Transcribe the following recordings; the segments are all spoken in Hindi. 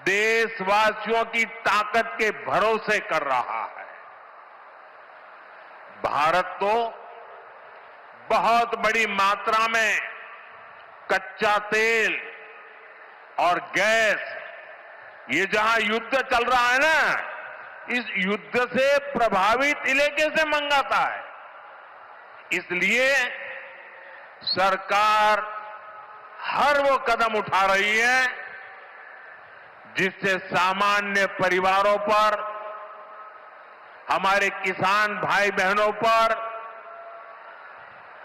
देशवासियों की ताकत के भरोसे कर रहा है। भारत तो बहुत बड़ी मात्रा में कच्चा तेल और गैस, ये जहां युद्ध चल रहा है ना, इस युद्ध से प्रभावित इलाके से मंगाता है। इसलिए सरकार हर वो कदम उठा रही है जिससे सामान्य परिवारों पर, हमारे किसान भाई बहनों पर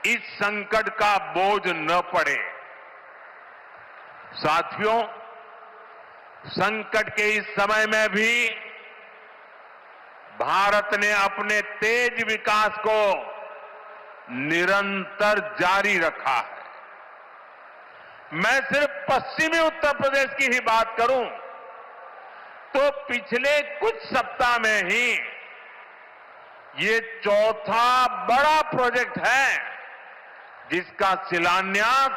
इस संकट का बोझ न पड़े। साथियों, संकट के इस समय में भी भारत ने अपने तेज विकास को निरंतर जारी रखा है। मैं सिर्फ पश्चिमी उत्तर प्रदेश की ही बात करूं तो पिछले कुछ सप्ताह में ही ये चौथा बड़ा प्रोजेक्ट है जिसका शिलान्यास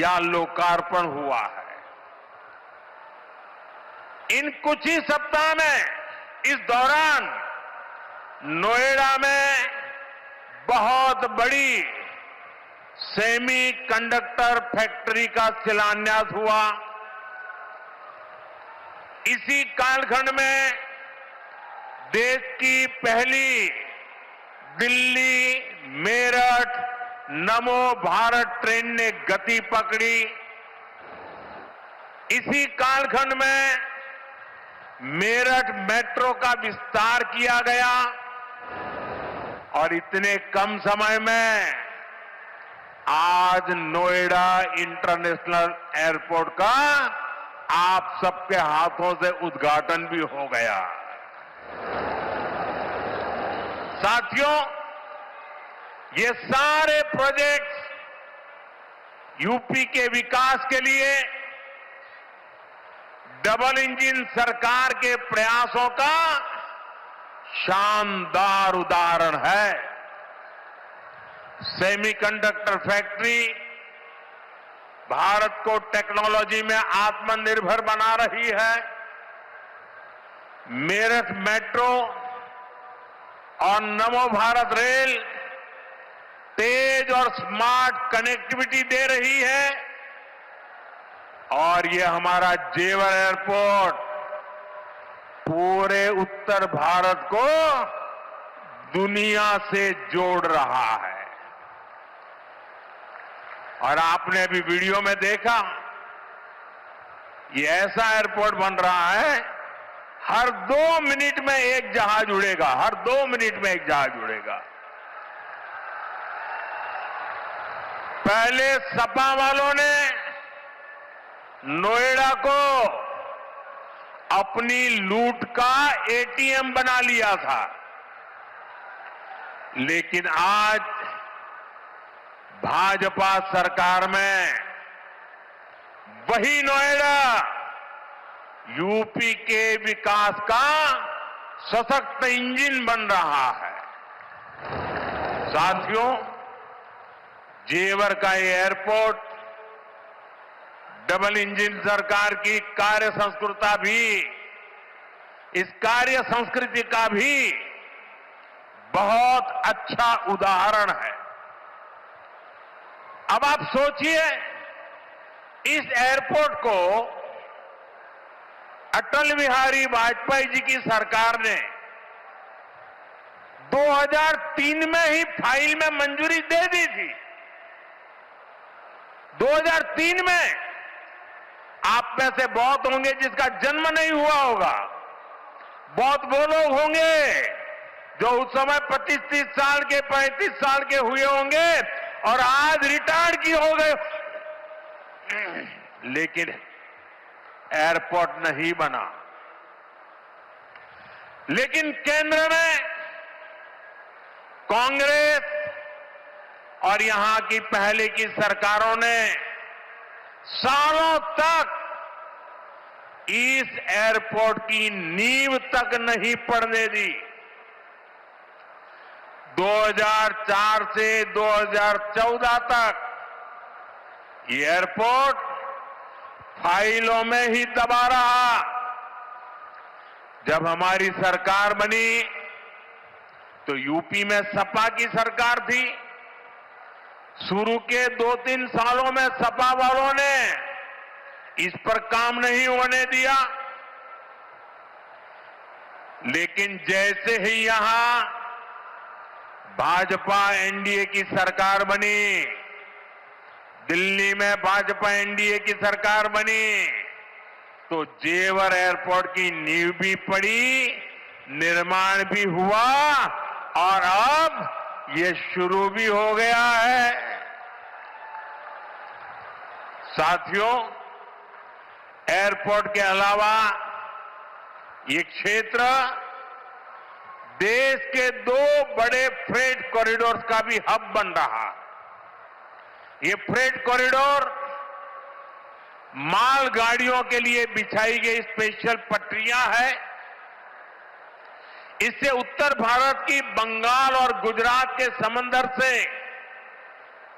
या लोकार्पण हुआ है। इन कुछ ही सप्ताह में, इस दौरान नोएडा में बहुत बड़ी सेमी कंडक्टर फैक्ट्री का शिलान्यास हुआ। इसी कालखंड में देश की पहली दिल्ली मेरठ नमो भारत ट्रेन ने गति पकड़ी। इसी कालखंड में मेरठ मेट्रो का विस्तार किया गया और इतने कम समय में आज नोएडा इंटरनेशनल एयरपोर्ट का आप सबके हाथों से उद्घाटन भी हो गया। साथियों, ये सारे प्रोजेक्ट्स यूपी के विकास के लिए डबल इंजन सरकार के प्रयासों का शानदार उदाहरण है। सेमीकंडक्टर फैक्ट्री भारत को टेक्नोलॉजी में आत्मनिर्भर बना रही है। मेरठ मेट्रो और नमो भारत रेल तेज और स्मार्ट कनेक्टिविटी दे रही है और ये हमारा जेवर एयरपोर्ट पूरे उत्तर भारत को दुनिया से जोड़ रहा है। और आपने अभी वीडियो में देखा, ये ऐसा एयरपोर्ट बन रहा है, हर 2 मिनट में एक जहाज उड़ेगा, हर 2 मिनट में एक जहाज उड़ेगा। पहले सपा वालों ने नोएडा को अपनी लूट का एटीएम बना लिया था, लेकिन आज भाजपा सरकार में वही नोएडा यूपी के विकास का सशक्त इंजन बन रहा है। साथियों, जेवर का ये एयरपोर्ट डबल इंजन सरकार की कार्य संस्कृति का भी बहुत अच्छा उदाहरण है। अब आप सोचिए, इस एयरपोर्ट को अटल बिहारी वाजपेयी जी की सरकार ने 2003 में ही फाइल में मंजूरी दे दी थी। 2003 में आप में से बहुत होंगे जिसका जन्म नहीं हुआ होगा, बहुत वो लोग होंगे जो उस समय 25-30 साल के 35 साल के हुए होंगे और आज रिटायर की हो गए, लेकिन एयरपोर्ट नहीं बना। लेकिन केंद्र में कांग्रेस और यहां की पहले की सरकारों ने सालों तक इस एयरपोर्ट की नींव तक नहीं पड़ने दी। 2004 से 2014 तक ये एयरपोर्ट फाइलों में ही दबा रहा। जब हमारी सरकार बनी तो यूपी में सपा की सरकार थी। शुरू के 2-3 सालों में सपा वालों ने इस पर काम नहीं होने दिया, लेकिन जैसे ही यहां भाजपा एनडीए की सरकार बनी, दिल्ली में भाजपा एनडीए की सरकार बनी, तो जेवर एयरपोर्ट की नींव भी पड़ी, निर्माण भी हुआ और अब ये शुरू भी हो गया है। साथियों, एयरपोर्ट के अलावा ये क्षेत्र देश के 2 बड़े फ्रेट कॉरिडोर का भी हब बन रहा है। ये फ्रेट कॉरिडोर मालगाड़ियों के लिए बिछाई गई स्पेशल पटरियां हैं। इससे उत्तर भारत की बंगाल और गुजरात के समंदर से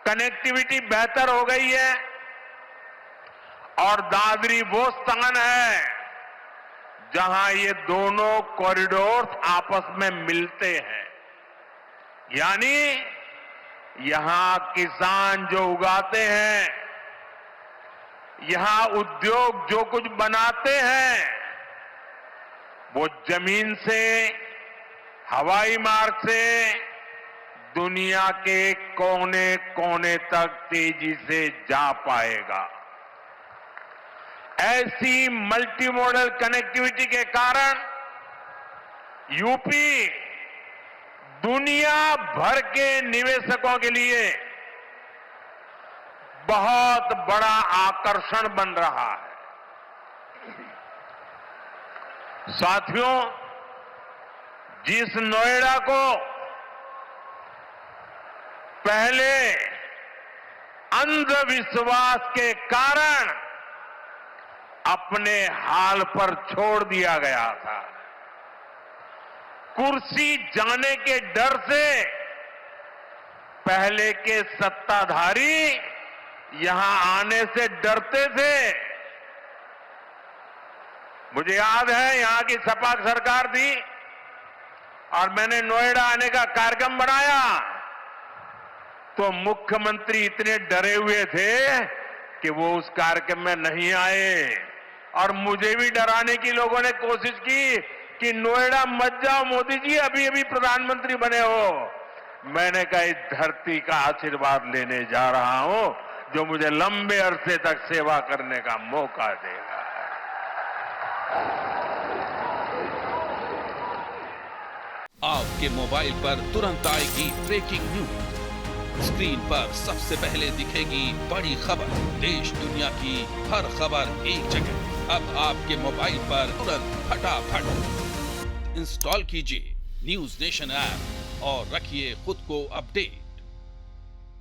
कनेक्टिविटी बेहतर हो गई है और दादरी वो स्थान है जहां ये दोनों कॉरिडोर आपस में मिलते हैं। यानी यहां किसान जो उगाते हैं, यहां उद्योग जो कुछ बनाते हैं, वो जमीन से, हवाई मार्ग से दुनिया के कोने कोने तक तेजी से जा पाएगा। ऐसी मल्टी मॉडल कनेक्टिविटी के कारण यूपी दुनिया भर के निवेशकों के लिए बहुत बड़ा आकर्षण बन रहा है। साथियों, जिस नोएडा को पहले अंधविश्वास के कारण अपने हाल पर छोड़ दिया गया था, कुर्सी जाने के डर से पहले के सत्ताधारी यहां आने से डरते थे। मुझे याद है यहां की सपा सरकार थी और मैंने नोएडा आने का कार्यक्रम बनाया तो मुख्यमंत्री इतने डरे हुए थे कि वो उस कार्यक्रम में नहीं आए और मुझे भी डराने की लोगों ने कोशिश की कि नोएडा मत जाओ मोदी जी, अभी अभी प्रधानमंत्री बने हो। मैंने कहा इस धरती का आशीर्वाद लेने जा रहा हूं जो मुझे लंबे अरसे तक सेवा करने का मौका देगा। आपके मोबाइल पर तुरंत आएगी ब्रेकिंग न्यूज। स्क्रीन पर सबसे पहले दिखेगी बड़ी खबर, देश दुनिया की हर खबर एक जगह। अब आपके मोबाइल पर तुरंत फटाफट इंस्टॉल कीजिए न्यूज नेशन ऐप और रखिए खुद को अपडेट।